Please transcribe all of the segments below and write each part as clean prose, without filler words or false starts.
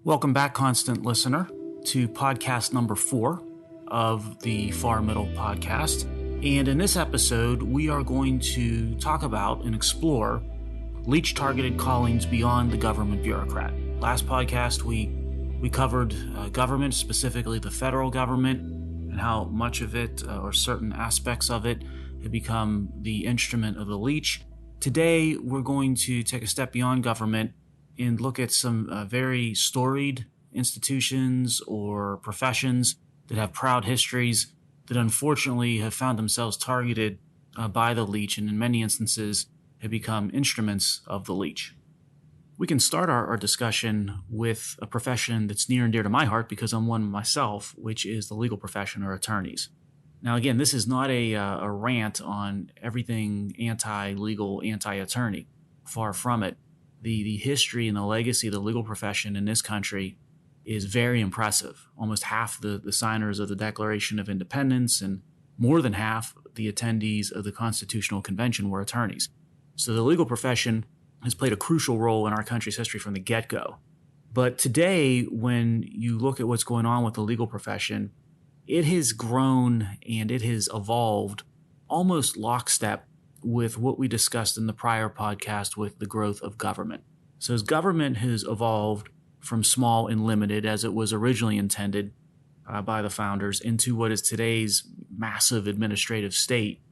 Welcome back, constant listener, to podcast number 4 of the Far Middle podcast. And in this episode, we are going to talk about and explore Leech-targeted callings beyond the government bureaucrat. Last podcast, we covered government, specifically the federal government, and how much of it, or certain aspects of it, had become the instrument of the leech. Today, we're going to take a step beyond government and look at some very storied institutions or professions that have proud histories that unfortunately have found themselves targeted by the leech, and in many instances have become instruments of the leech. We can start our discussion with a profession that's near and dear to my heart because I'm one myself, which is the legal profession or attorneys. Now, again, this is not a rant on everything anti-legal, anti-attorney. Far from it. The history and the legacy of the legal profession in this country is very impressive. Almost half the signers of the Declaration of Independence and more than half the attendees of the Constitutional Convention were attorneys. So the legal profession has played a crucial role in our country's history from the get-go. But today, when you look at what's going on with the legal profession, it has grown and it has evolved almost lockstep with what we discussed in the prior podcast with the growth of government. So as government has evolved from small and limited, as it was originally intended by the founders, into what is today's massive administrative state,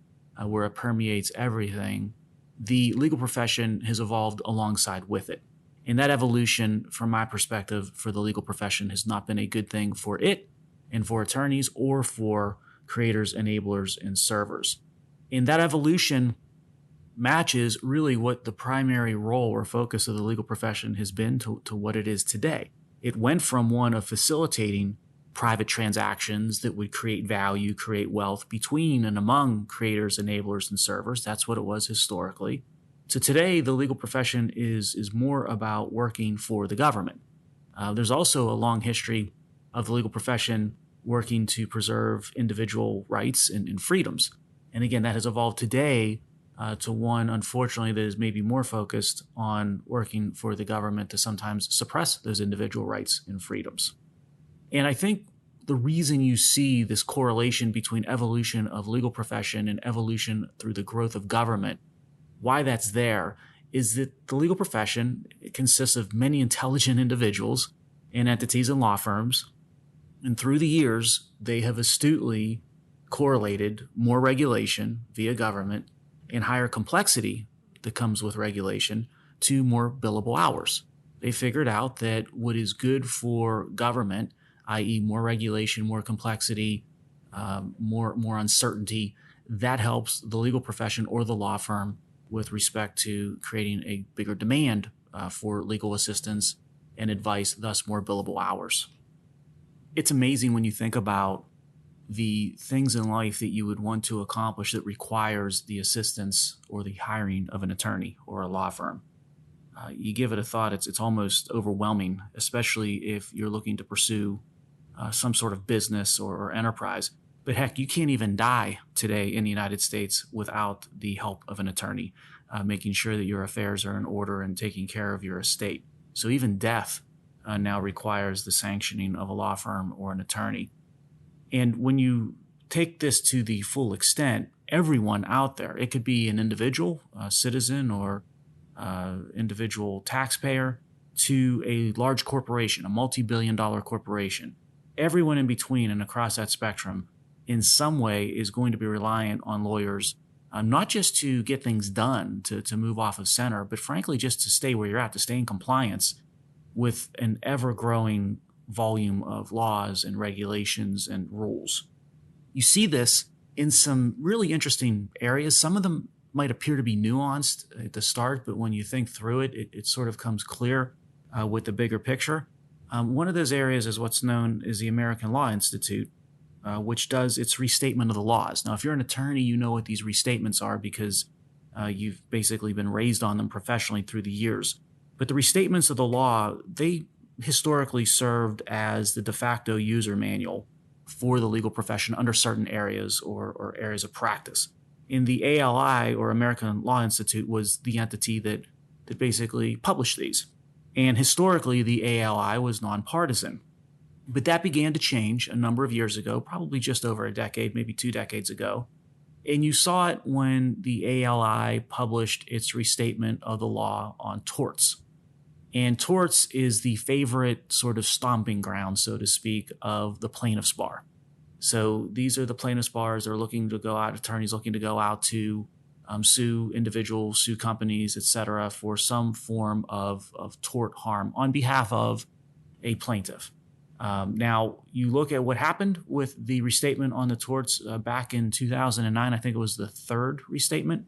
where it permeates everything, the legal profession has evolved alongside with it. And that evolution, from my perspective, for the legal profession has not been a good thing for it and for attorneys or for creators, enablers, and servers. And that evolution matches really what the primary role or focus of the legal profession has been to what it is today. It went from one of facilitating private transactions that would create value, create wealth between and among creators, enablers, and servers. That's what it was historically. So today, the legal profession is more about working for the government. There's also a long history of the legal profession working to preserve individual rights and freedoms. And again, that has evolved today to one, unfortunately, that is maybe more focused on working for the government to sometimes suppress those individual rights and freedoms. And I think the reason you see this correlation between evolution of legal profession and evolution through the growth of government, why that's there, is that the legal profession consists of many intelligent individuals and entities and law firms. And through the years, they have astutely correlated more regulation via government and higher complexity that comes with regulation to more billable hours. They figured out that what is good for government, i.e. more regulation, more complexity, more uncertainty, that helps the legal profession or the law firm with respect to creating a bigger demand for legal assistance and advice, thus more billable hours. It's amazing when you think about the things in life that you would want to accomplish that requires the assistance or the hiring of an attorney or a law firm. You give it a thought, it's almost overwhelming, especially if you're looking to pursue some sort of business or enterprise. But heck, you can't even die today in the United States without the help of an attorney, making sure that your affairs are in order and taking care of your estate. So even death now requires the sanctioning of a law firm or an attorney. And when you take this to the full extent, everyone out there, it could be an individual, a citizen, or individual taxpayer, to a large corporation, a multi-billion-dollar corporation, everyone in between and across that spectrum in some way is going to be reliant on lawyers, not just to get things done, to move off of center, but frankly just to stay where you're at, to stay in compliance with an ever-growing volume of laws and regulations and rules. You see this in some really interesting areas. Some of them might appear to be nuanced at the start, but when you think through it, it sort of comes clear with the bigger picture. One of those areas is what's known as the American Law Institute, which does its restatement of the laws. Now, if you're an attorney, you know what these restatements are because you've basically been raised on them professionally through the years. But the restatements of the law, they historically served as the de facto user manual for the legal profession under certain areas or areas of practice. And the ALI, or American Law Institute, was the entity that basically published these. And historically, the ALI was nonpartisan. But that began to change a number of years ago, probably just over a decade, maybe 2 decades ago. And you saw it when the ALI published its restatement of the law on torts. And torts is the favorite sort of stomping ground, so to speak, of the plaintiff's bar. So these are the plaintiff's bars that are looking to go out, attorneys looking to go out to sue individuals, sue companies, et cetera, for some form of tort harm on behalf of a plaintiff. Now, you look at what happened with the restatement on the torts back in 2009. I think it was the third restatement.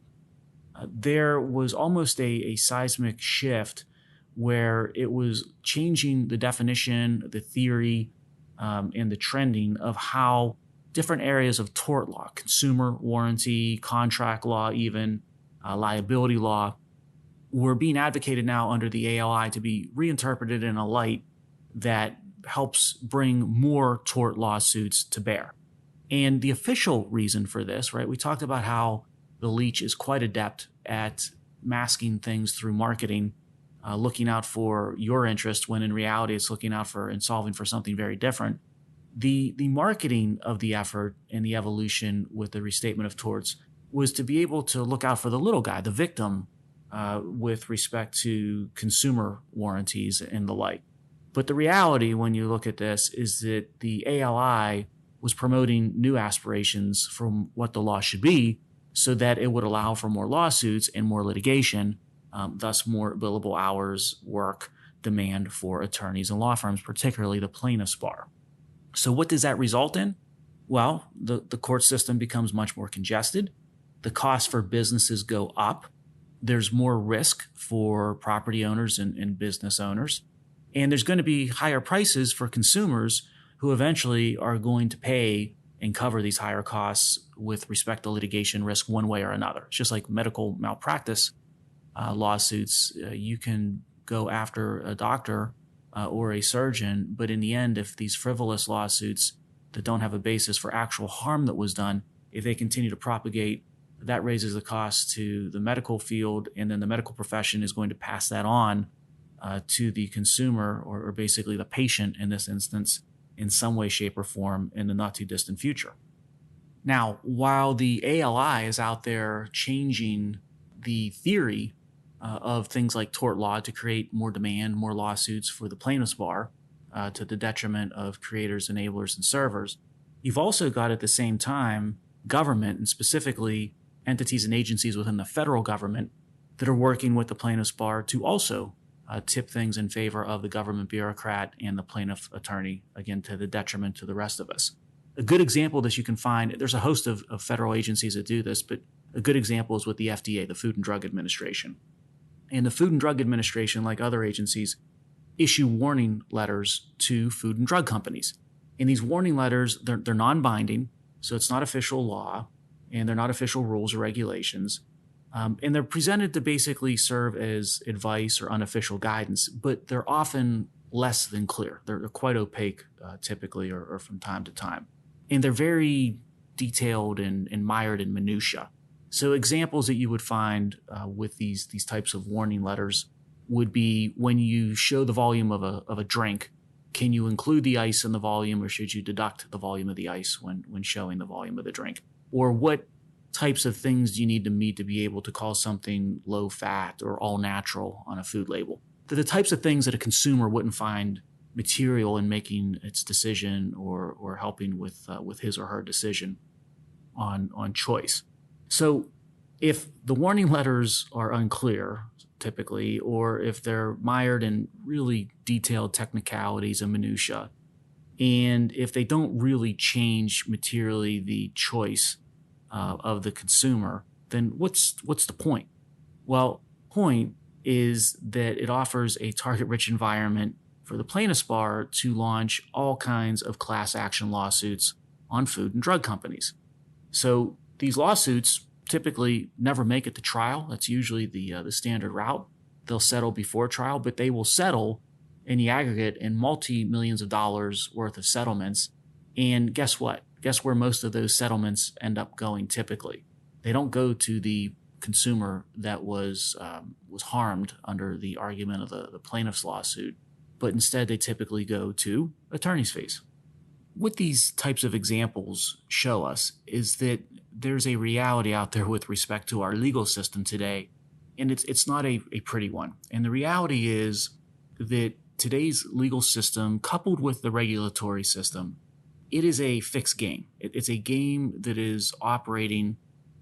There was almost a seismic shift where it was changing the definition, the theory, and the trending of how different areas of tort law, consumer warranty, contract law, even liability law, were being advocated now under the ALI to be reinterpreted in a light that helps bring more tort lawsuits to bear. And the official reason for this, right, we talked about how the Leech is quite adept at masking things through marketing, looking out for your interest when in reality it's looking out for and solving for something very different. The marketing of the effort and the evolution with the restatement of torts was to be able to look out for the little guy, the victim, with respect to consumer warranties and the like. But the reality when you look at this is that the ALI was promoting new aspirations from what the law should be so that it would allow for more lawsuits and more litigation, thus more billable hours, work, demand for attorneys and law firms, particularly the plaintiff's bar. So what does that result in? Well, the court system becomes much more congested. The costs for businesses go up. There's more risk for property owners and business owners. And there's going to be higher prices for consumers who eventually are going to pay and cover these higher costs with respect to litigation risk one way or another. It's just like medical malpractice lawsuits. You can go after a doctor or a surgeon, but in the end, if these frivolous lawsuits that don't have a basis for actual harm that was done, if they continue to propagate, that raises the cost to the medical field, and then the medical profession is going to pass that on to the consumer or basically the patient in this instance in some way, shape, or form in the not too distant future. Now, while the ALI is out there changing the theory of things like tort law to create more demand, more lawsuits for the plaintiff's bar to the detriment of creators, enablers, and servers, you've also got at the same time government, and specifically entities and agencies within the federal government that are working with the plaintiff's bar to also tip things in favor of the government bureaucrat and the plaintiff attorney, again, to the detriment to the rest of us. A good example of this you can find, there's a host of federal agencies that do this, but a good example is with the FDA, the Food and Drug Administration. And the Food and Drug Administration, like other agencies, issue warning letters to food and drug companies. And these warning letters, they're non-binding, so it's not official law, and they're not official rules or regulations. And they're presented to basically serve as advice or unofficial guidance, but they're often less than clear. They're quite opaque typically or from time to time. And they're very detailed and mired in minutia. So examples that you would find with these types of warning letters would be when you show the volume of a drink, can you include the ice in the volume or should you deduct the volume of the ice when showing the volume of the drink? Or what types of things do you need to meet to be able to call something low fat or all natural on a food label? They're the types of things that a consumer wouldn't find material in making its decision or helping with his or her decision on choice. So if the warning letters are unclear, typically, or if they're mired in really detailed technicalities and minutia, and if they don't really change materially the choice of the consumer, then what's the point? Well, point is that it offers a target-rich environment for the plaintiff's bar to launch all kinds of class action lawsuits on food and drug companies. So these lawsuits typically never make it to trial. That's usually the standard route. They'll settle before trial, but they will settle in the aggregate in multi-millions of dollars worth of settlements. And guess what? Guess where most of those settlements end up going typically? They don't go to the consumer that was harmed under the argument of the plaintiff's lawsuit, but instead they typically go to attorney's fees. What these types of examples show us is that there's a reality out there with respect to our legal system today, and it's not a pretty one. And the reality is that today's legal system, coupled with the regulatory system, it is a fixed game. It's a game that is operating,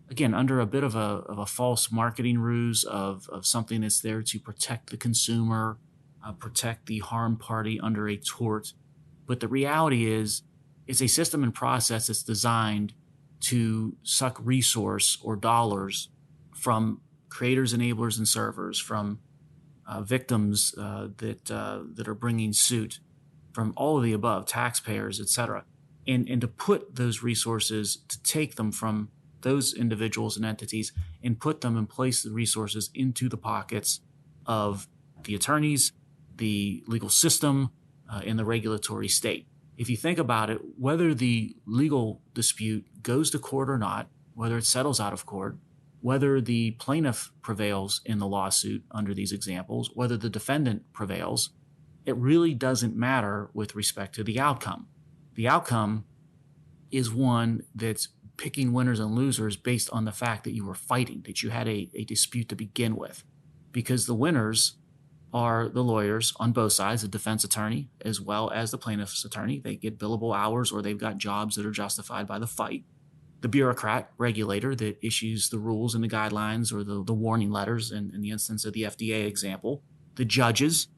again, under a bit of a false marketing ruse of something that's there to protect the consumer, protect the harmed party under a tort. But the reality is, it's a system and process that's designed to suck resource or dollars from creators, enablers, and servers, from victims that are bringing suit, from all of the above, taxpayers, etc., and to put those resources, to take them from those individuals and entities and put them and place the resources into the pockets of the attorneys, the legal system, and the regulatory state. If you think about it, whether the legal dispute goes to court or not, whether it settles out of court, whether the plaintiff prevails in the lawsuit under these examples, whether the defendant prevails, it really doesn't matter with respect to the outcome. The outcome is one that's picking winners and losers based on the fact that you were fighting, that you had a dispute to begin with. Because the winners are the lawyers on both sides, the defense attorney as well as the plaintiff's attorney. They get billable hours, or they've got jobs that are justified by the fight. The bureaucrat regulator that issues the rules and the guidelines or the warning letters in the instance of the FDA example. The judges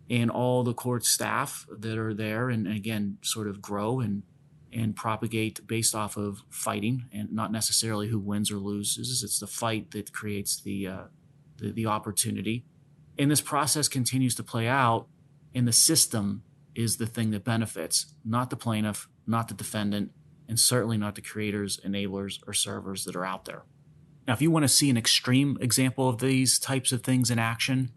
and all the court staff that are there and again sort of grow and propagate based off of fighting and not necessarily who wins or loses. It's the fight that creates the opportunity. And this process continues to play out, and the system is the thing that benefits, not the plaintiff, not the defendant, and certainly not the creators, enablers, or servers that are out there. Now, if you want to see an extreme example of these types of things in action,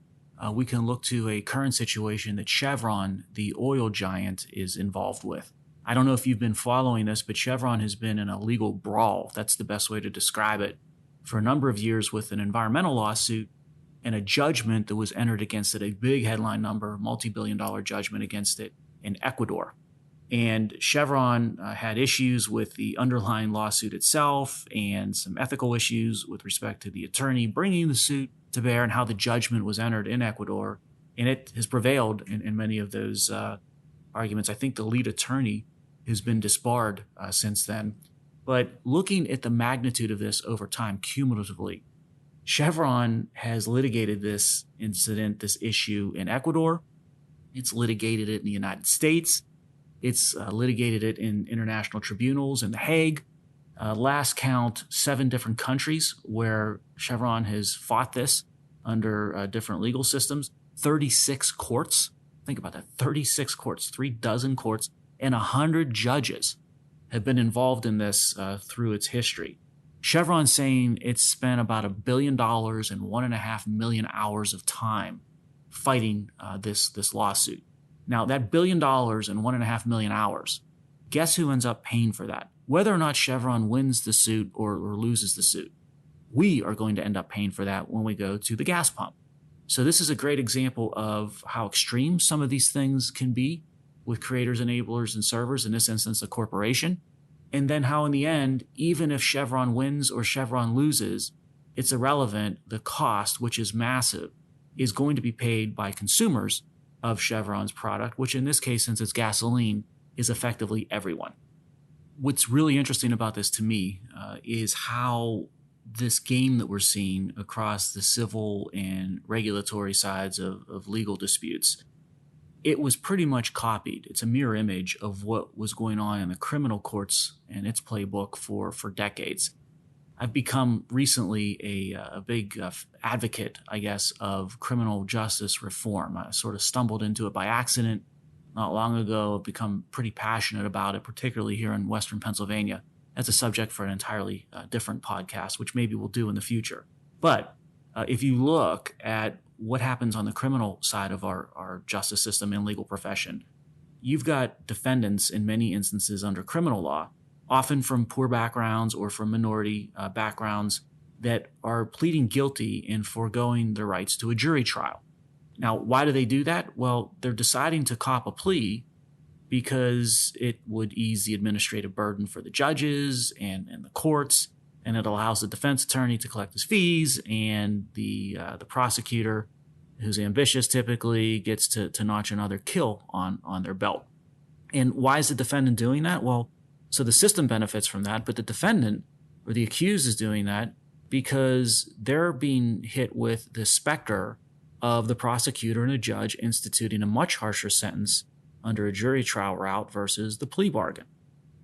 we can look to a current situation that Chevron, the oil giant, is involved with. I don't know if you've been following this, but Chevron has been in a legal brawl, that's the best way to describe it, for a number of years with an environmental lawsuit and a judgment that was entered against it, a big headline number, multi-billion-dollar judgment against it in Ecuador. And Chevron had issues with the underlying lawsuit itself and some ethical issues with respect to the attorney bringing the suit to bear and how the judgment was entered in Ecuador. And it has prevailed in many of those arguments. I think the lead attorney has been disbarred since then. But looking at the magnitude of this over time, cumulatively, Chevron has litigated this incident, this issue in Ecuador. It's litigated it in the United States. It's litigated it in international tribunals in The Hague. Last count, 7 different countries where Chevron has fought this under different legal systems. 36 courts. Think about that. 36 courts, 36 courts, and 100 judges have been involved in this through its history. Chevron's saying it's spent about $1 billion and 1.5 million hours of time fighting this lawsuit. Now, that $1 billion and 1.5 million hours, guess who ends up paying for that? Whether or not Chevron wins the suit or loses the suit, we are going to end up paying for that when we go to the gas pump. So this is a great example of how extreme some of these things can be with creators, enablers, and servers, in this instance, a corporation. And then how in the end, even if Chevron wins or Chevron loses, it's irrelevant. The cost, which is massive, is going to be paid by consumers of Chevron's product, which in this case, since it's gasoline, is effectively everyone. What's really interesting about this to me is how this game that we're seeing across the civil and regulatory sides of legal disputes, it was pretty much copied. It's a mirror image of what was going on in the criminal courts and its playbook for decades. I've become recently a big advocate, I guess, of criminal justice reform. I sort of stumbled into it by accident not long ago. I've become pretty passionate about it, particularly here in Western Pennsylvania. That's a subject for an entirely different podcast, which maybe we'll do in the future. But if you look at what happens on the criminal side of our justice system and legal profession, you've got defendants in many instances under criminal law, often from poor backgrounds or from minority backgrounds, that are pleading guilty and foregoing their rights to a jury trial. Now, why do they do that? Well, they're deciding to cop a plea because it would ease the administrative burden for the judges and the courts, and it allows the defense attorney to collect his fees, and the prosecutor, who's ambitious, typically gets to notch another kill on their belt. And why is the defendant doing that? Well, so the system benefits from that, but the defendant or the accused is doing that because they're being hit with the specter of the prosecutor and a judge instituting a much harsher sentence under a jury trial route versus the plea bargain.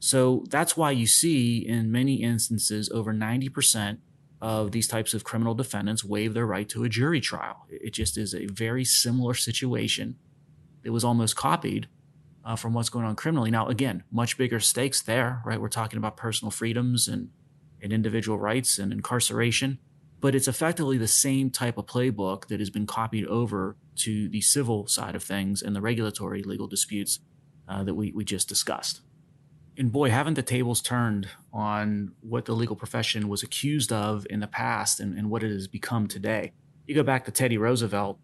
So that's why you see in many instances over 90% of these types of criminal defendants waive their right to a jury trial. It just is a very similar situation. It was almost copied from what's going on criminally. Now, again, much bigger stakes there, right? We're talking about personal freedoms and individual rights and incarceration, but it's effectively the same type of playbook that has been copied over to the civil side of things and the regulatory legal disputes that we just discussed. And boy, haven't the tables turned on what the legal profession was accused of in the past and what it has become today. You go back to Teddy Roosevelt,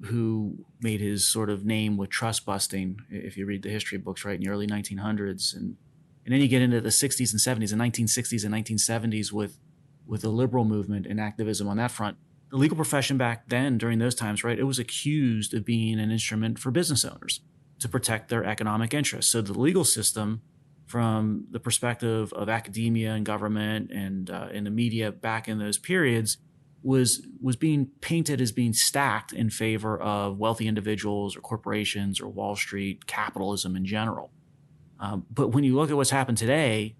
who made his sort of name with trust busting, if you read the history books, right, in the early 1900s. And then you get into the 60s and 70s, the 1960s and 1970s with the liberal movement and activism on that front. The legal profession back then, during those times, right, it was accused of being an instrument for business owners to protect their economic interests. So the legal system, from the perspective of academia and government and in the media back in those periods, was being painted as being stacked in favor of wealthy individuals or corporations or Wall Street, capitalism in general. But when you look at what's happened today,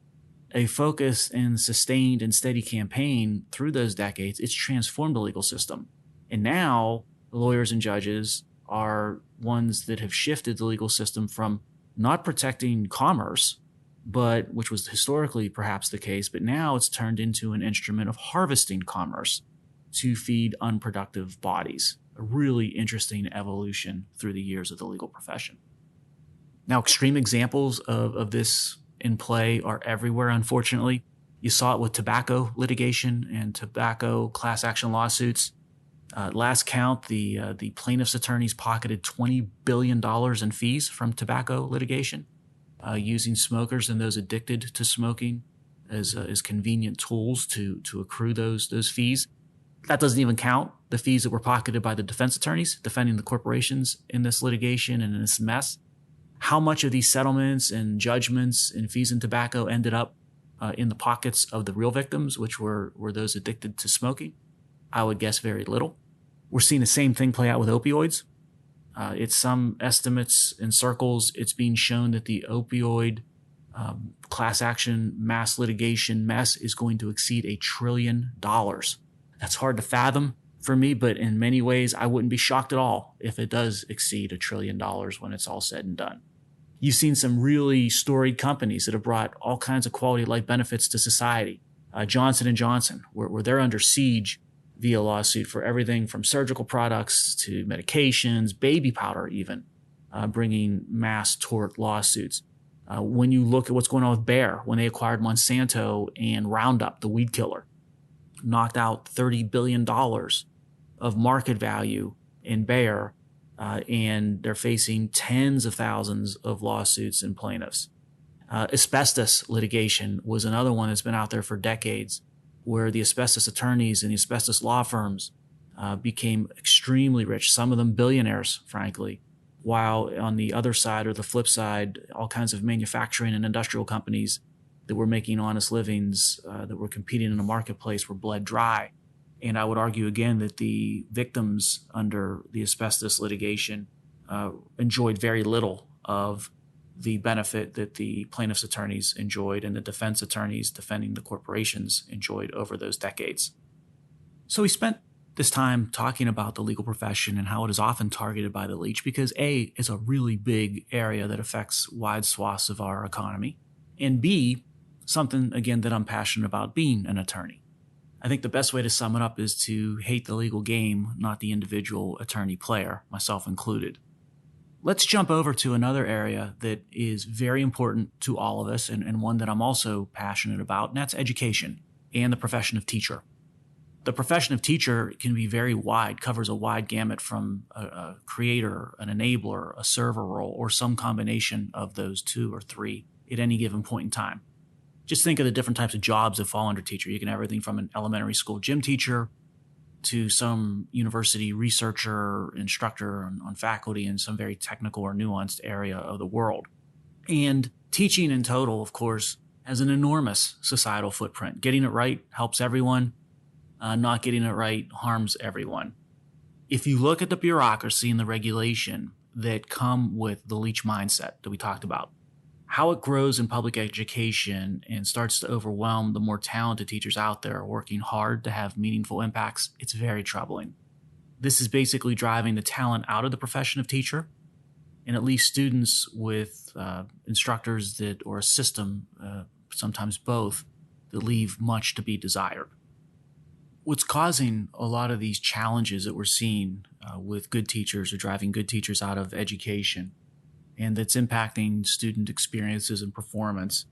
a focused and sustained and steady campaign through those decades, it's transformed the legal system. And now the lawyers and judges are ones that have shifted the legal system from not protecting commerce, but which was historically perhaps the case, but now it's turned into an instrument of harvesting commerce to feed unproductive bodies. A really interesting evolution through the years of the legal profession. Now, extreme examples of this in play are everywhere, unfortunately. You saw it with tobacco litigation and tobacco class action lawsuits. Last count, the plaintiff's attorneys pocketed $20 billion in fees from tobacco litigation, using smokers and those addicted to smoking as convenient tools to accrue those fees. That doesn't even count the fees that were pocketed by the defense attorneys defending the corporations in this litigation and in this mess. How much of these settlements and judgments and fees in tobacco ended up in the pockets of the real victims, which were those addicted to smoking? I would guess very little. We're seeing the same thing play out with opioids. It's some estimates in circles, it's being shown that the opioid class action mass litigation mess is going to exceed $1 trillion. That's hard to fathom for me, but in many ways, I wouldn't be shocked at all if it does exceed $1 trillion when it's all said and done. You've seen some really storied companies that have brought all kinds of quality of life benefits to society. Johnson & Johnson, where they're under siege via lawsuit for everything from surgical products to medications, baby powder even, bringing mass tort lawsuits. When you look at what's going on with Bayer, when they acquired Monsanto and Roundup, the weed killer, knocked out $30 billion of market value in Bayer, and they're facing tens of thousands of lawsuits and plaintiffs. Asbestos litigation was another one that's been out there for decades, where the asbestos attorneys and the asbestos law firms became extremely rich, some of them billionaires, frankly, while on the other side or the flip side, all kinds of manufacturing and industrial companies that were making honest livings, that were competing in the marketplace, were bled dry. And I would argue again that the victims under the asbestos litigation enjoyed very little of the benefit that the plaintiff's attorneys enjoyed and the defense attorneys defending the corporations enjoyed over those decades. So we spent this time talking about the legal profession and how it is often targeted by the leech because A, it's a really big area that affects wide swaths of our economy, and B, something, again, that I'm passionate about, being an attorney. I think the best way to sum it up is to hate the legal game, not the individual attorney player, myself included. Let's jump over to another area that is very important to all of us and one that I'm also passionate about, and that's education. and the profession of teacher. The profession of teacher can be very wide, covers a wide gamut from a creator, an enabler, a server role, or some combination of those two or three at any given point in time. Just think of the different types of jobs that fall under teacher. You can have everything from an elementary school gym teacher to some university researcher, instructor on faculty in some very technical or nuanced area of the world. And teaching in total, of course, has an enormous societal footprint. Getting it right helps everyone. Not getting it right harms everyone. If you look at the bureaucracy and the regulation that come with the Leech mindset that we talked about, how it grows in public education and starts to overwhelm the more talented teachers out there working hard to have meaningful impacts, it's very troubling. This is basically driving the talent out of the profession of teacher, and it leaves students with instructors or a system, sometimes both, that leave much to be desired. What's causing a lot of these challenges that we're seeing with good teachers or driving good teachers out of education, and that's impacting student experiences and performance,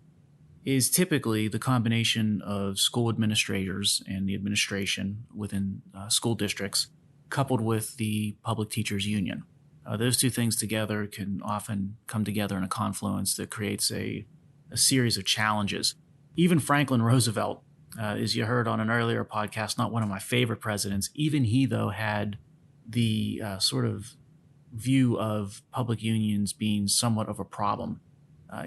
is typically the combination of school administrators and the administration within school districts, coupled with the public teachers union. Those two things together can often come together in a confluence that creates a series of challenges. Even Franklin Roosevelt, as you heard on an earlier podcast, not one of my favorite presidents, even he, though, had the sort of view of public unions being somewhat of a problem.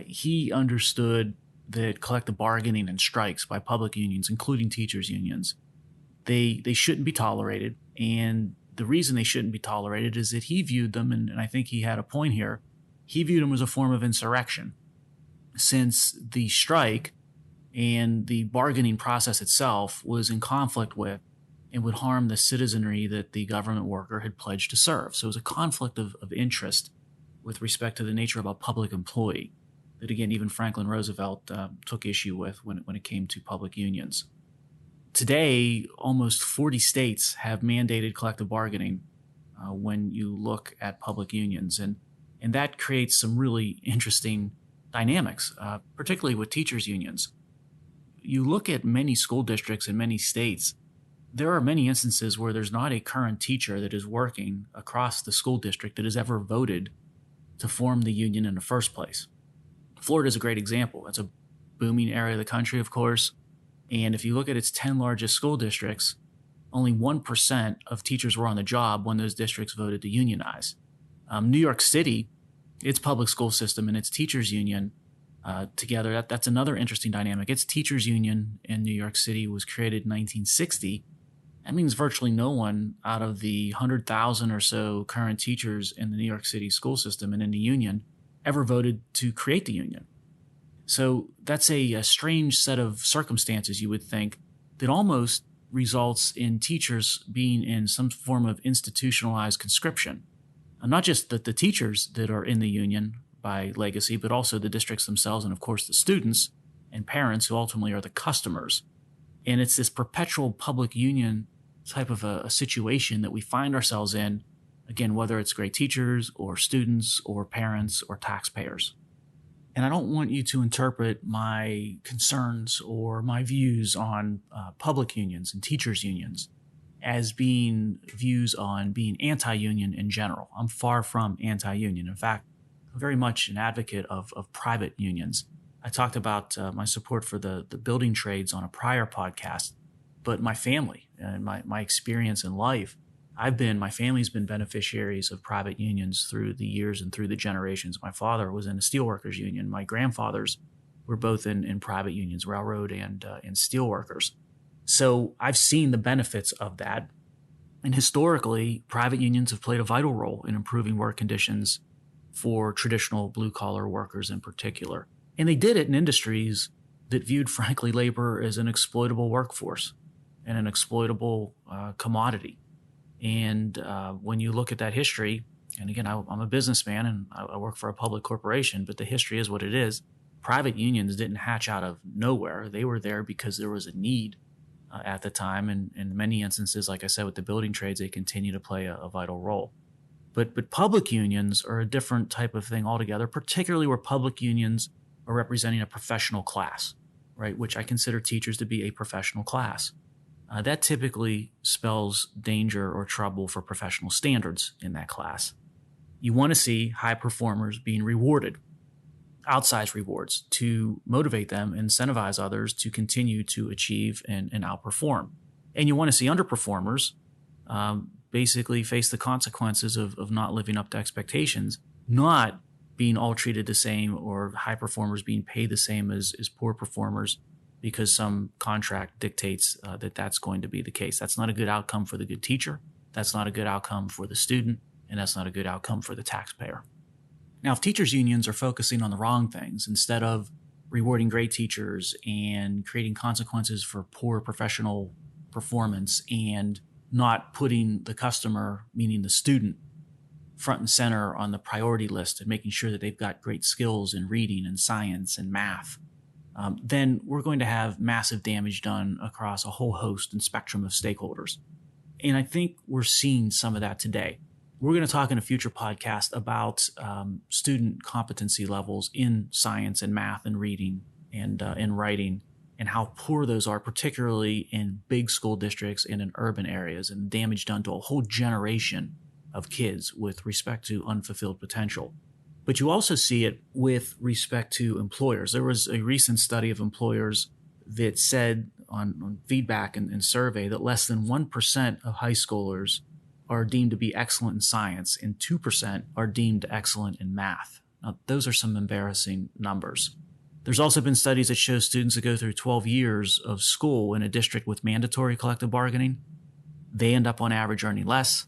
He understood that collective bargaining and strikes by public unions, including teachers' unions, they shouldn't be tolerated. And the reason they shouldn't be tolerated is that he viewed them, and I think he had a point here, he viewed them as a form of insurrection, since the strike and the bargaining process itself was in conflict with and would harm the citizenry that the government worker had pledged to serve. So it was a conflict of interest with respect to the nature of a public employee that, again, even Franklin Roosevelt took issue with when it came to public unions. Today, almost 40 states have mandated collective bargaining when you look at public unions. And that creates some really interesting dynamics, particularly with teachers' unions. You look at many school districts in many states, there are many instances where there's not a current teacher that is working across the school district that has ever voted to form the union in the first place. Florida is a great example. It's a booming area of the country, of course. And if you look at its 10 largest school districts, only 1% of teachers were on the job when those districts voted to unionize. New York City, its public school system and its teachers union together, that's another interesting dynamic. Its teachers union in New York City was created in 1960. That means virtually no one out of the 100,000 or so current teachers in the New York City school system and in the union ever voted to create the union. So that's a strange set of circumstances, you would think, that almost results in teachers being in some form of institutionalized conscription. And not just the teachers that are in the union by legacy, but also the districts themselves and, of course, the students and parents who ultimately are the customers. And it's this perpetual public union type of a situation that we find ourselves in, again, whether it's great teachers or students or parents or taxpayers. And I don't want you to interpret my concerns or my views on public unions and teachers' unions as being views on being anti-union in general. I'm far from anti-union. In fact, I'm very much an advocate of private unions. I talked about my support for the building trades on a prior podcast, but my family and my experience in life, my family's been beneficiaries of private unions through the years and through the generations. My father was in a steelworkers union. My grandfathers were both in private unions, railroad and steelworkers. So I've seen the benefits of that. And historically, private unions have played a vital role in improving work conditions for traditional blue-collar workers in particular. And they did it in industries that viewed, frankly, labor as an exploitable workforce and an exploitable commodity. And when you look at that history, and again, I'm a businessman and I work for a public corporation, but the history is what it is. Private unions didn't hatch out of nowhere. They were there because there was a need at the time. And in many instances, like I said, with the building trades, they continue to play a vital role. But public unions are a different type of thing altogether, particularly where public unions are representing a professional class, right, which I consider teachers to be a professional class. That typically spells danger or trouble for professional standards in that class. You want to see high performers being rewarded, outsized rewards, to motivate them, incentivize others to continue to achieve and outperform. And you want to see underperformers basically face the consequences of not living up to expectations, not being all treated the same or high performers being paid the same as poor performers because some contract dictates that that's going to be the case. That's not a good outcome for the good teacher. That's not a good outcome for the student. And that's not a good outcome for the taxpayer. Now, if teachers' unions are focusing on the wrong things, instead of rewarding great teachers and creating consequences for poor professional performance and not putting the customer, meaning the student, front and center on the priority list and making sure that they've got great skills in reading and science and math, then we're going to have massive damage done across a whole host and spectrum of stakeholders. And I think we're seeing some of that today. We're going to talk in a future podcast about student competency levels in science and math and reading and in writing, and how poor those are, particularly in big school districts and in urban areas, and damage done to a whole generation of kids with respect to unfulfilled potential. But you also see it with respect to employers. There was a recent study of employers that said on feedback and survey that less than 1% of high schoolers are deemed to be excellent in science and 2% are deemed excellent in math. Now, those are some embarrassing numbers. There's also been studies that show students that go through 12 years of school in a district with mandatory collective bargaining, they end up on average earning less,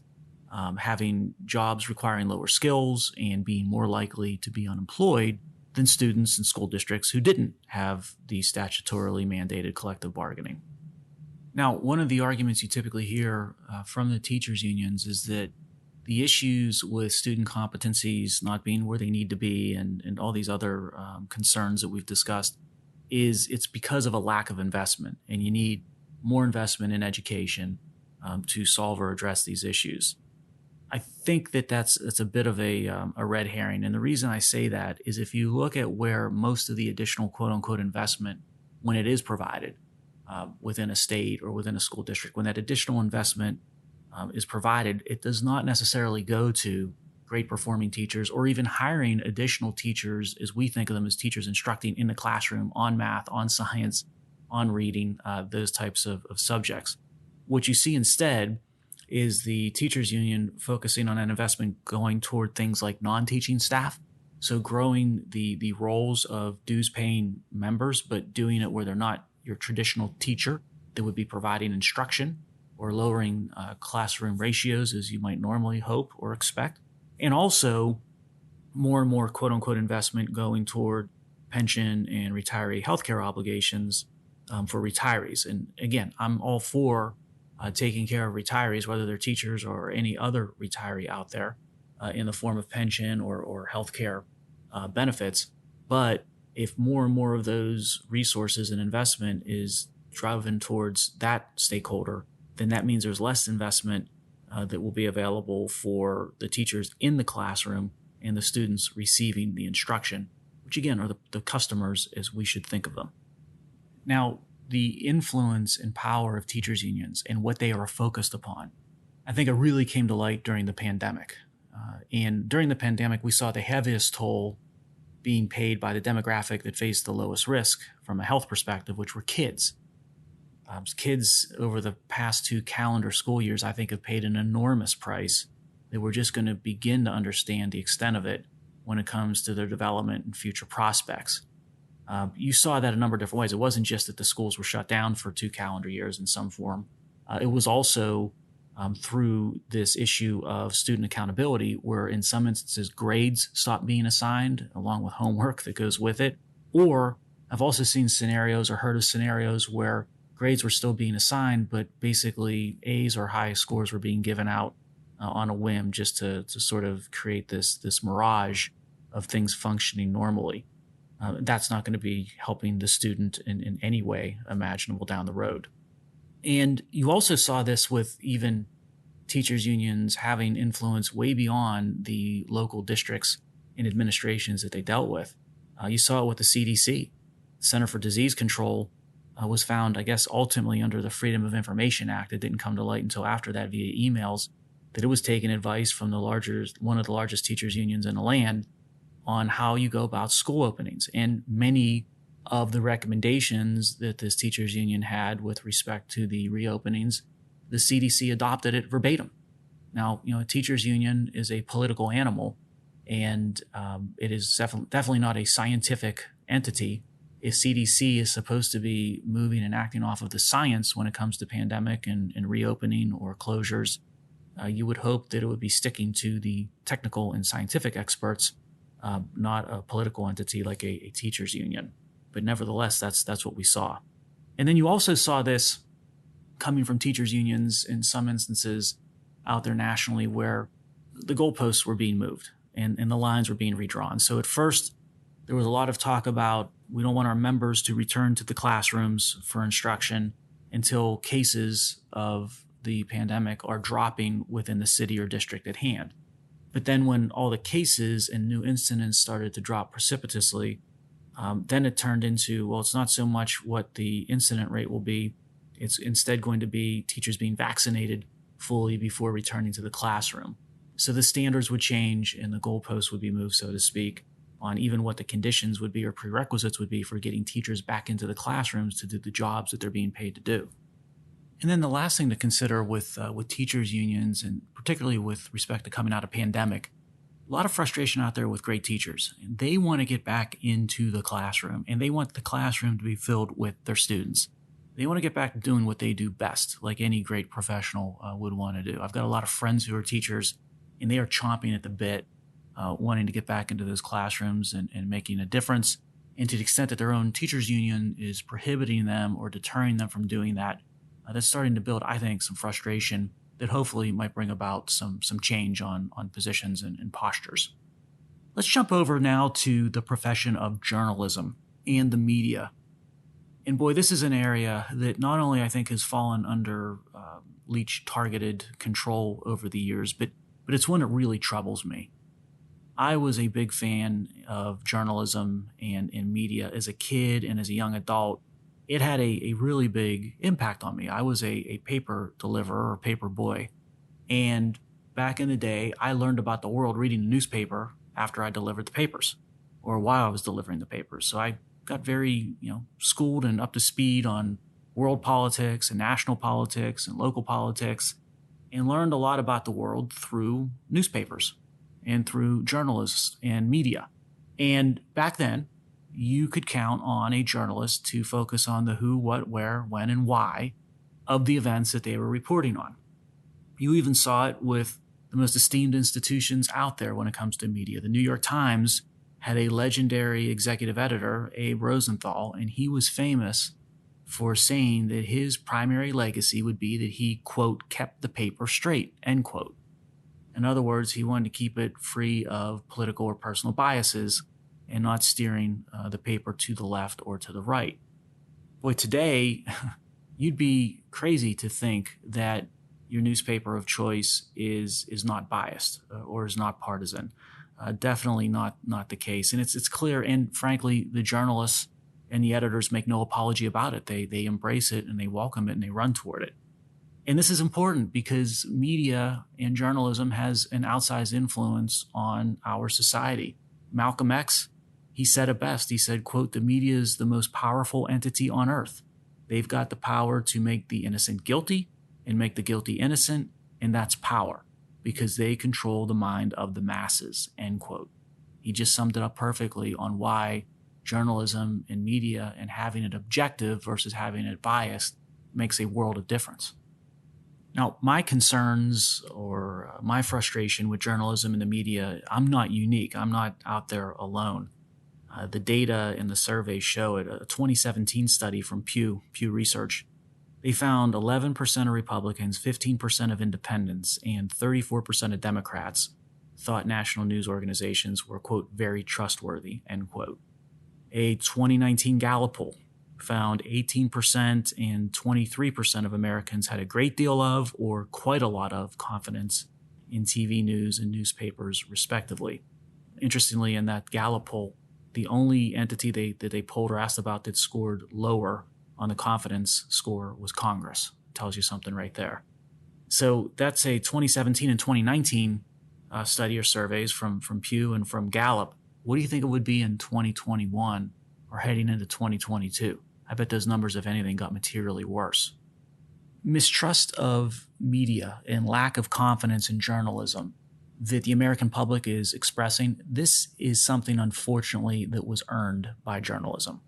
having jobs requiring lower skills, and being more likely to be unemployed than students in school districts who didn't have the statutorily mandated collective bargaining. Now, one of the arguments you typically hear from the teachers' unions is that the issues with student competencies not being where they need to be and all these other concerns that we've discussed it's because of a lack of investment, and you need more investment in education to solve or address these issues. I think that that's a bit of a red herring. And the reason I say that is if you look at where most of the additional quote-unquote investment, when it is provided within a state or within a school district, when that additional investment is provided, it does not necessarily go to great performing teachers or even hiring additional teachers, as we think of them, as teachers instructing in the classroom on math, on science, on reading, those types of subjects. What you see instead is the teachers union focusing on an investment going toward things like non-teaching staff. So growing the roles of dues paying members, but doing it where they're not your traditional teacher that would be providing instruction, or lowering classroom ratios as you might normally hope or expect. And also more and more quote unquote investment going toward pension and retiree healthcare obligations for retirees. And again, I'm all for taking care of retirees, whether they're teachers or any other retiree out there, in the form of pension or healthcare benefits. But if more and more of those resources and investment is driven towards that stakeholder, then that means there's less investment that will be available for the teachers in the classroom and the students receiving the instruction, which again are the customers as we should think of them. Now, the influence and power of teachers' unions and what they are focused upon, I think it really came to light during the pandemic. And during the pandemic, we saw the heaviest toll being paid by the demographic that faced the lowest risk from a health perspective, which were kids. Kids over the past 2 calendar school years, I think, have paid an enormous price that we're just going to begin to understand the extent of it when it comes to their development and future prospects. You saw that a number of different ways. It wasn't just that the schools were shut down for 2 calendar years in some form. It was also through this issue of student accountability, where in some instances grades stopped being assigned along with homework that goes with it. Or I've also seen scenarios or heard of scenarios where grades were still being assigned, but basically A's or high scores were being given out on a whim just to sort of create this mirage of things functioning normally. That's not going to be helping the student in any way imaginable down the road. And you also saw this with even teachers' unions having influence way beyond the local districts and administrations that they dealt with. You saw it with the CDC. Center for Disease Control was found, I guess, ultimately under the Freedom of Information Act. It didn't come to light until after that via emails, that it was taking advice from one of the largest teachers unions in the land on how you go about school openings. And many of the recommendations that this teachers union had with respect to the reopenings, the CDC adopted it verbatim. Now, a teachers union is a political animal, and it is definitely not a scientific entity. If CDC is supposed to be moving and acting off of the science when it comes to pandemic and reopening or closures, you would hope that it would be sticking to the technical and scientific experts, not a political entity like a teachers union. But nevertheless, that's what we saw. And then you also saw this coming from teachers unions in some instances out there nationally where the goalposts were being moved and the lines were being redrawn. So at first, there was a lot of talk about we don't want our members to return to the classrooms for instruction until cases of the pandemic are dropping within the city or district at hand. But then when all the cases and new incidents started to drop precipitously, then it turned into, well, it's not so much what the incident rate will be. It's instead going to be teachers being vaccinated fully before returning to the classroom. So the standards would change and the goalposts would be moved, so to speak, on even what the conditions would be or prerequisites would be for getting teachers back into the classrooms to do the jobs that they're being paid to do. And then the last thing to consider with teachers unions, and particularly with respect to coming out of pandemic, a lot of frustration out there with great teachers. They want to get back into the classroom, and they want the classroom to be filled with their students. They want to get back to doing what they do best, like any great professional would want to do. I've got a lot of friends who are teachers, and they are chomping at the bit, wanting to get back into those classrooms and making a difference. And to the extent that their own teachers union is prohibiting them or deterring them from doing that, that's starting to build, I think, some frustration that hopefully might bring about some change on positions and postures. Let's jump over now to the profession of journalism and the media. And boy, this is an area that not only I think has fallen under Leech-targeted control over the years, but it's one that really troubles me. I was a big fan of journalism and media as a kid and as a young adult. It had a really big impact on me. I was a paper deliverer or paper boy. And back in the day, I learned about the world reading the newspaper after I delivered the papers or while I was delivering the papers. So I got very, schooled and up to speed on world politics and national politics and local politics, and learned a lot about the world through newspapers and through journalists and media. And back then, you could count on a journalist to focus on the who, what, where, when, and why of the events that they were reporting on. You even saw it with the most esteemed institutions out there when it comes to media. The New York Times had a legendary executive editor, Abe Rosenthal, and he was famous for saying that his primary legacy would be that he, quote, kept the paper straight, end quote. In other words, he wanted to keep it free of political or personal biases and not steering the paper to the left or to the right. Boy, today, you'd be crazy to think that your newspaper of choice is not biased or is not partisan. Definitely not the case. And it's clear, and frankly, the journalists and the editors make no apology about it. They embrace it and they welcome it and they run toward it. And this is important because media and journalism has an outsized influence on our society. Malcolm X, he said it best. He said, quote, "The media is the most powerful entity on earth. They've got the power to make the innocent guilty and make the guilty innocent, and that's power because they control the mind of the masses," end quote. He just summed it up perfectly on why journalism and media and having it objective versus having it biased makes a world of difference. Now, my concerns or my frustration with journalism and the media, I'm not unique. I'm not out there alone. The data and the surveys show it. A 2017 study from Pew Research, they found 11% of Republicans, 15% of independents, and 34% of Democrats thought national news organizations were, quote, very trustworthy, end quote. A 2019 Gallup poll found 18% and 23% of Americans had a great deal of or quite a lot of confidence in TV news and newspapers, respectively. Interestingly, in that Gallup poll, The only entity that they polled or asked about that scored lower on the confidence score was Congress. Tells you something right there. So that's a 2017 and 2019 study or surveys from Pew and from Gallup. What do you think it would be in 2021 or heading into 2022? I bet those numbers, if anything, got materially worse. Mistrust of media and lack of confidence in journalism that the American public is expressing, this is something, unfortunately, that was earned by journalism.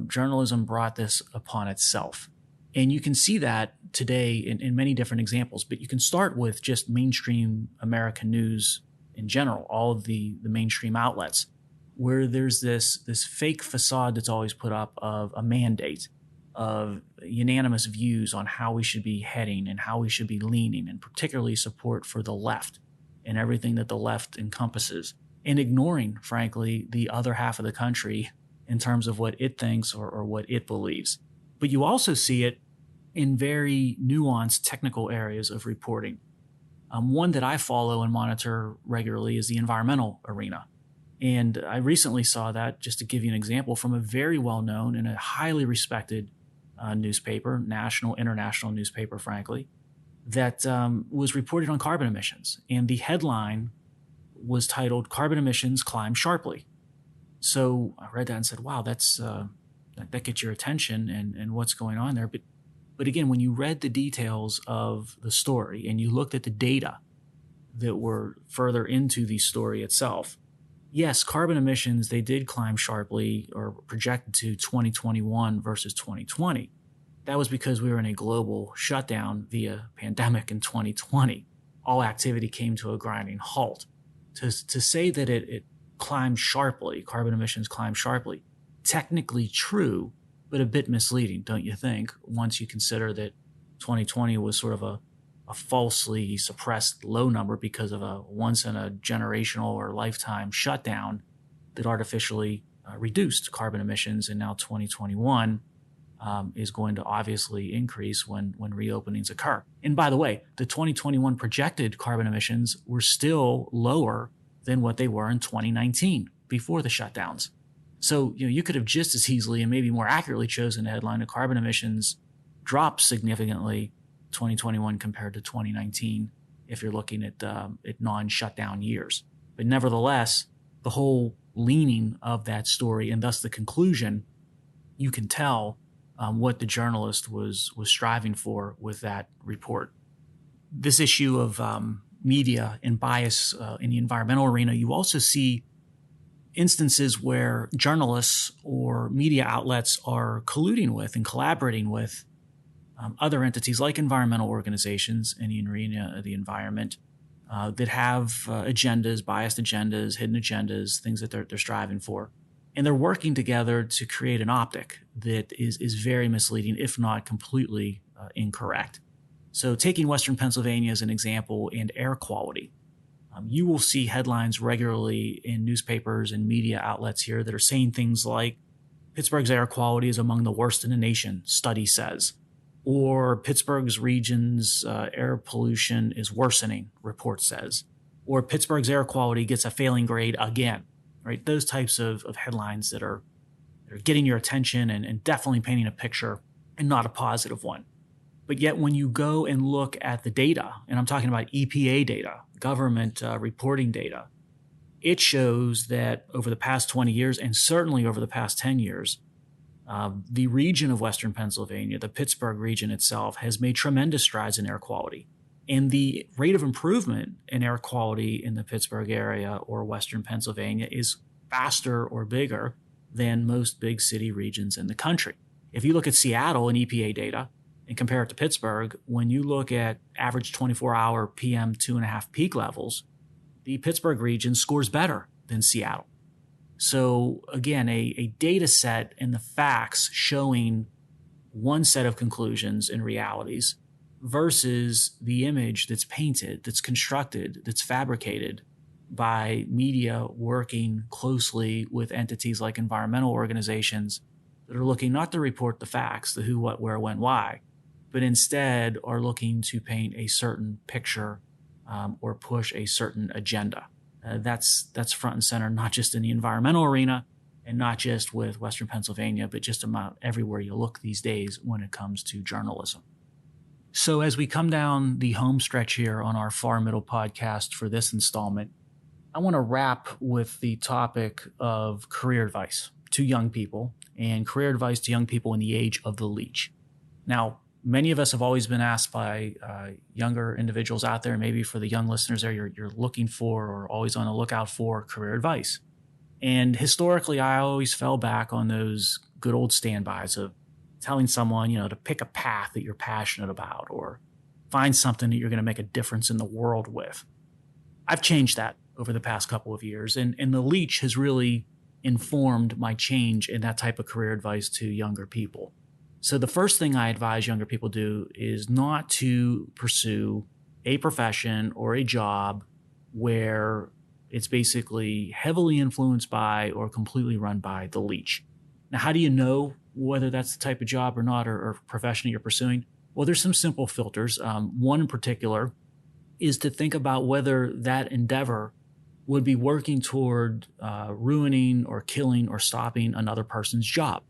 Journalism brought this upon itself. And you can see that today in many different examples, but you can start with just mainstream American news in general, all of the mainstream outlets, where there's this fake facade that's always put up of a mandate, of unanimous views on how we should be heading and how we should be leaning, and particularly support for the left and everything that the left encompasses, and ignoring, frankly, the other half of the country in terms of what it thinks or what it believes. But you also see it in very nuanced technical areas of reporting. One that I follow and monitor regularly is the environmental arena. And I recently saw that, just to give you an example, from a very well-known and a highly respected newspaper, national, international newspaper, frankly, that was reported on carbon emissions. And the headline was titled, "Carbon Emissions Climb Sharply." So I read that and said, wow, that gets your attention and what's going on there. But again, when you read the details of the story and you looked at the data that were further into the story itself, yes, carbon emissions, they did climb sharply or projected to 2021 versus 2020. That was because we were in a global shutdown via pandemic in 2020. All activity came to a grinding halt. To say that it climbed sharply, carbon emissions climbed sharply, technically true, but a bit misleading, don't you think, once you consider that 2020 was sort of a falsely suppressed low number because of a once-in-a-generational or lifetime shutdown that artificially reduced carbon emissions, and now 2021 is going to obviously increase when reopenings occur. And by the way, the 2021 projected carbon emissions were still lower than what they were in 2019 before the shutdowns. So you could have just as easily and maybe more accurately chosen a headline of carbon emissions dropped significantly 2021 compared to 2019 if you're looking at non-shutdown years. But nevertheless, the whole leaning of that story and thus the conclusion, you can tell what the journalist was striving for with that report. This issue of media and bias in the environmental arena, you also see instances where journalists or media outlets are colluding with and collaborating with other entities like environmental organizations in the arena of the environment that have agendas, biased agendas, hidden agendas, things that they're striving for. And they're working together to create an optic that is very misleading, if not completely incorrect. So taking Western Pennsylvania as an example and air quality, you will see headlines regularly in newspapers and media outlets here that are saying things like, Pittsburgh's air quality is among the worst in the nation, study says. Or Pittsburgh's region's air pollution is worsening, report says. Or Pittsburgh's air quality gets a failing grade again, right? Those types of headlines that are getting your attention and definitely painting a picture and not a positive one. But yet when you go and look at the data, and I'm talking about EPA data, government reporting data, it shows that over the past 20 years and certainly over the past 10 years, the region of Western Pennsylvania, the Pittsburgh region itself, has made tremendous strides in air quality. And the rate of improvement in air quality in the Pittsburgh area or Western Pennsylvania is faster or bigger than most big city regions in the country. If you look at Seattle and EPA data and compare it to Pittsburgh, when you look at average 24-hour PM 2.5 peak levels, the Pittsburgh region scores better than Seattle. So again, a data set and the facts showing one set of conclusions and realities versus the image that's painted, that's constructed, that's fabricated by media working closely with entities like environmental organizations that are looking not to report the facts, the who, what, where, when, why, but instead are looking to paint a certain picture or push a certain agenda. That's front and center, not just in the environmental arena, and not just with Western Pennsylvania, but just about everywhere you look these days when it comes to journalism. So as we come down the home stretch here on our Far Middle podcast for this installment, I want to wrap with the topic of career advice to young people and career advice to young people in the age of the leech. Now, many of us have always been asked by younger individuals out there, maybe for the young listeners there, you're looking for or always on the lookout for career advice. And historically, I always fell back on those good old standbys of telling someone, to pick a path that you're passionate about or find something that you're going to make a difference in the world with. I've changed that over the past couple of years, and the Leech has really informed my change in that type of career advice to younger people. So the first thing I advise younger people do is not to pursue a profession or a job where it's basically heavily influenced by or completely run by the leech. Now, how do you know whether that's the type of job or not, or profession you're pursuing? Well, there's some simple filters. One in particular is to think about whether that endeavor would be working toward ruining or killing or stopping another person's job.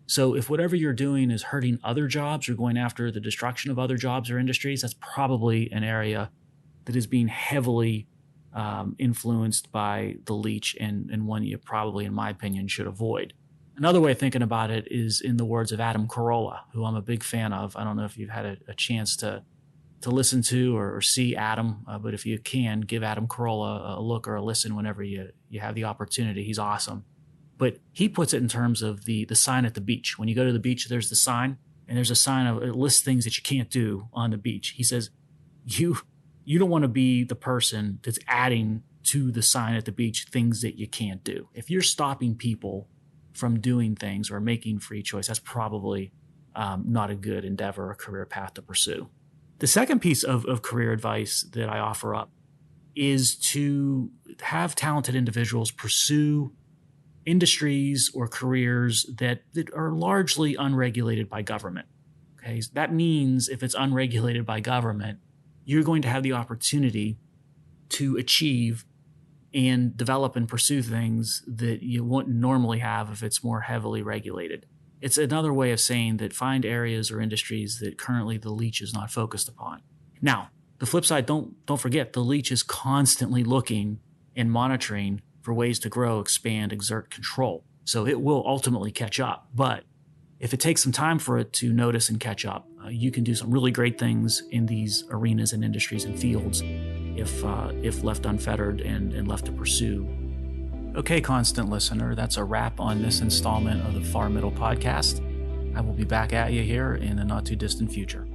So if whatever you're doing is hurting other jobs or going after the destruction of other jobs or industries, that's probably an area that is being heavily influenced by the leech and one you probably, in my opinion, should avoid. Another way of thinking about it is in the words of Adam Carolla, who I'm a big fan of. I don't know if you've had a chance to listen to or see Adam, but if you can, give Adam Carolla a look or a listen whenever you have the opportunity. He's awesome. But he puts it in terms of the sign at the beach. When you go to the beach, there's the sign, and there's a sign it lists things that you can't do on the beach. He says, you don't want to be the person that's adding to the sign at the beach things that you can't do. If you're stopping people from doing things or making free choice, that's probably not a good endeavor or career path to pursue. The second piece of career advice that I offer up is to have talented individuals pursue industries or careers that are largely unregulated by government. Okay, so that means if it's unregulated by government, you're going to have the opportunity to achieve and develop and pursue things that you wouldn't normally have if it's more heavily regulated. It's another way of saying that find areas or industries that currently the leech is not focused upon. Now, the flip side, don't forget, the leech is constantly looking and monitoring for ways to grow, expand, exert control. So it will ultimately catch up. But if it takes some time for it to notice and catch up, you can do some really great things in these arenas and industries and fields if left unfettered and left to pursue. Okay, constant listener, that's a wrap on this installment of the Far Middle podcast. I will be back at you here in the not too distant future.